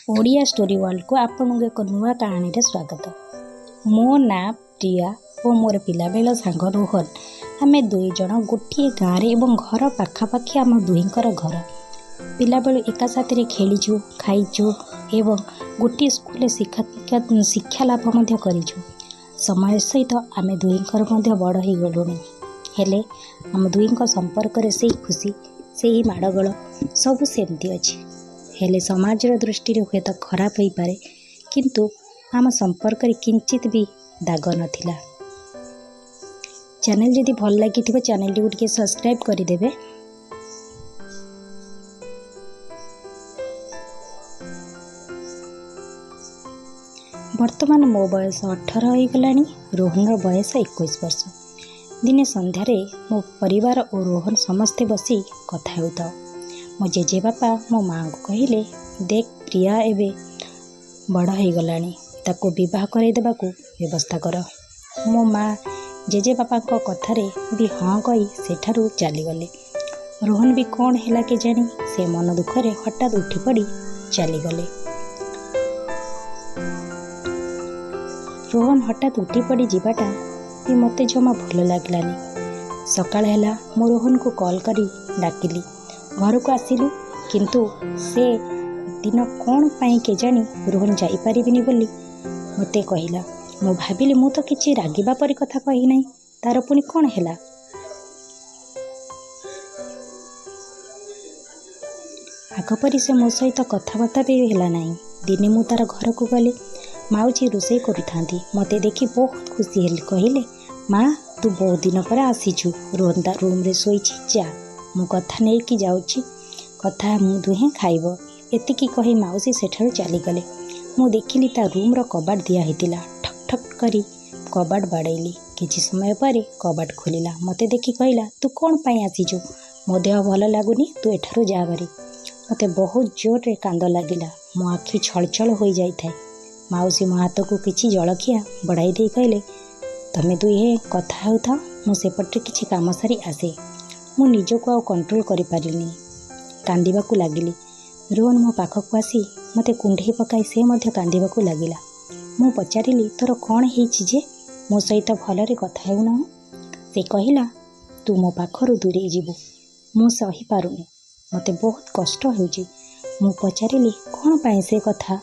Odia story world को आपन एक नुआ कहानी रे स्वागत। मो ना प्रिया और मोर पिला बेल सांग रोहन। आमे दुई जन गोटे गाँव एवं घर पाखापाखि आम दुहींकर घर। पिला बेलू एका साथ खेलीचु खाईचु एवं गोटे स्कूल शिक्षा लाभ करिचु। समय सहित आमे दुहींकर बड़ हो गलुनी। हेले आम दुहींक संपर्क रे से खुशी से माड़गोल सबू सेमती अच्छी। हेले समाजर दृष्टि हुए तो खराब हो पारे, किंतु आम संपर्क किंचित भी दाग नथिला। चैनल जदि भल लगी चैनल टी सब्सक्राइब करदेवे। वर्तमान मो बयस 18 हो गला। रोहन बयस 21 वर्ष। दिने संध्यारे मो परिवार और रोहन समस्ते बसी कथा होता। मो जेजे बापा मो माँ को कहले, देख प्रिया एबे बड़ हो गला, ताको विवाह करदेवा को व्यवस्था कर। मो माँ जेजे बापा कथारे भी हाँ कही सेठारु चलीगले। रोहन भी कौन है के जानी से मन दुखरे हठात उठी पड़ी चलीगले। रोहन हठात उठी पड़ी जीवाटा भी मते जमा भल लगलानी। सकाळ हैला मो रोहन को कॉल करी डाकिली। घर को आसिलु, किंतु से दिन कौन पाई के जानी रोहन जाई परिबिनी बोली मते कहिला। मु भाबिली मु तो किछि रागिबा परी कथा कहि नै, तार पुनी कौन हैला। आगपरी से मो सहित कथबार्ता भी हैला नै। दिने मु तार घर को गले। माउची रोषे करुथांती। मते देखी बहुत खुशी हेली। कहिले, माँ तू बहुत दिन पर आसीचु। रोहन ता रूम रे सोईची, जा मु कथा नहीं कि जाउची, कथा मु दुहे खाइब। एतिकी कही माउसी सेठारु चलीगले। मु देखिली ता रूम रो कबाट दिया हेतिला। ठक ठक करी कबाट बाड़ैली। किछि समय पर कबाट खोलिला। मते देखी कहिला, तू कौन पाई आसीचु? मो देह भल लागुनी, तू एठारु जा बारी। मते बहुत जोर रे कांद लागिला। मो आखि छलछल हो जाई थाए। माउसी मो हाथ को किछि जलखिया बढ़ाई दे कहले, तमे दुहे कथा हेउथा, मु सेपटे किछि काम सारी आसे। मु निजको आ कंट्रोल करि पारिलिनी। कांदिबाकू लागिली। रोहन मो पाखकू आसी मते कुंढे पकाई से मध्य कांदिबाकू लागिला। मु पचारिली, तोर कौन हेइछि जे मो सहित भलरे कथा हेउना? से कहिला, तू मो पाखरु दूरे जीवु। मु सही पारुनी, मते बहुत कष्ट हेउछि। मु पचारिली, कौन पाई से कथा?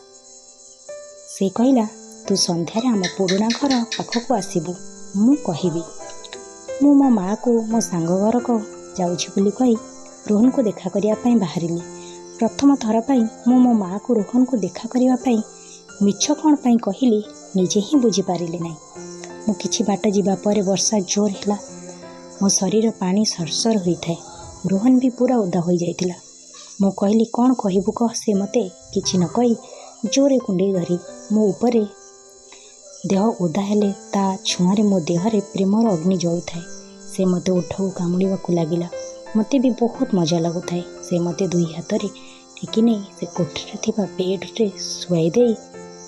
से कहिला, तू संध्यारे आम पुरुणा घर पाखकू आसिबु, मु कहिबी। मु मो माँ को मो सांग घर को जाउछि बोली कही रोहन को देखा करिया पई बाहरिली। प्रथम थर पई मु मो माँ को रोहन को देखा करिया पई मिछ कौन पई कहिली निजे ही बुझी पारिली नै। मु किछि बाट जिबा परे वर्षा जोर हैला। मो शरीर पानी सरसर होई थाए। रोहन भी पूरा ओदा होई जाइतिला। मु कहली, कौन कहिबु कह? से मते किछि न कही जोरे कुंडे धरी मो उपरे देह ओदा हेले ता छुआरे मो देहरे प्रेमर अग्नि जळु थाए। से मते उठौ कामुड़ीबाकू लागिला। मते भी बहुत मजा लगुथाए। से मते दुई हाथ रे टेकी नै से कोठरे थिबा बेड रे सुआई दे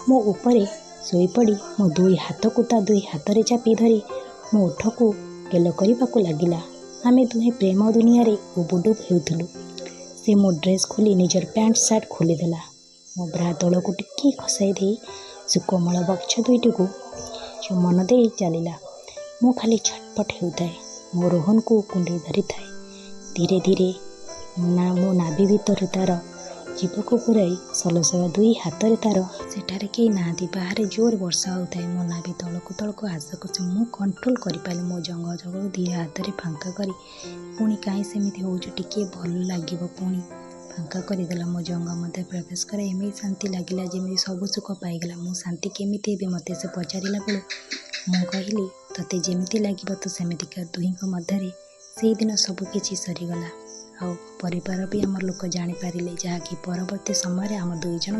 मो उपरे सोई पड़ी मो दुई हाथ को ता दुई हाथ रे चापी धरी मो ओठ को गेल करिबाकू लागिला। आमे दुहे प्रेम दुनिया रे उबुडुब हेउथुलु। से मो ड्रेस खोली निजर पैंट सार्ट खोली देला। मो ब्रा तल को टिके खसाई दे सुकोमल बक्ष दुईटी को जो मन दे चलीला। मो खाली छटपट हेउथाए। मो रोहन को कुंडे धरी थाए। धीरे धीरे मो नाभि भीतर तार जीवको पुराई सलसला दुई हाथ रे तार सेठारे केही नाहांती। बाहर जोर वर्षा होउथाए। मो नाभि तलकू तलकू आशा से मु कंट्रोल करि पाइली। मो जंग जंग धीरे हाथ रे फांका करी पुणी काई सेमिति होउछु टिके भल लागिबो पुणी फांका करदेला। मो जंग मध्य प्रवेश कर एमि शांति लागिला जेमि सब सुख पाइगला। मो शांति केमिति हेबि मते से पचारिला बेलू मु कहिली, तते जेमिति लागिबो तो सेमिति कर। दुहींक मध्यरे से दिन सब किछि सरीगला। आ परिवार भी आम लोक जानी पारिले, जहाँकि परवर्ती समय आम दुई जन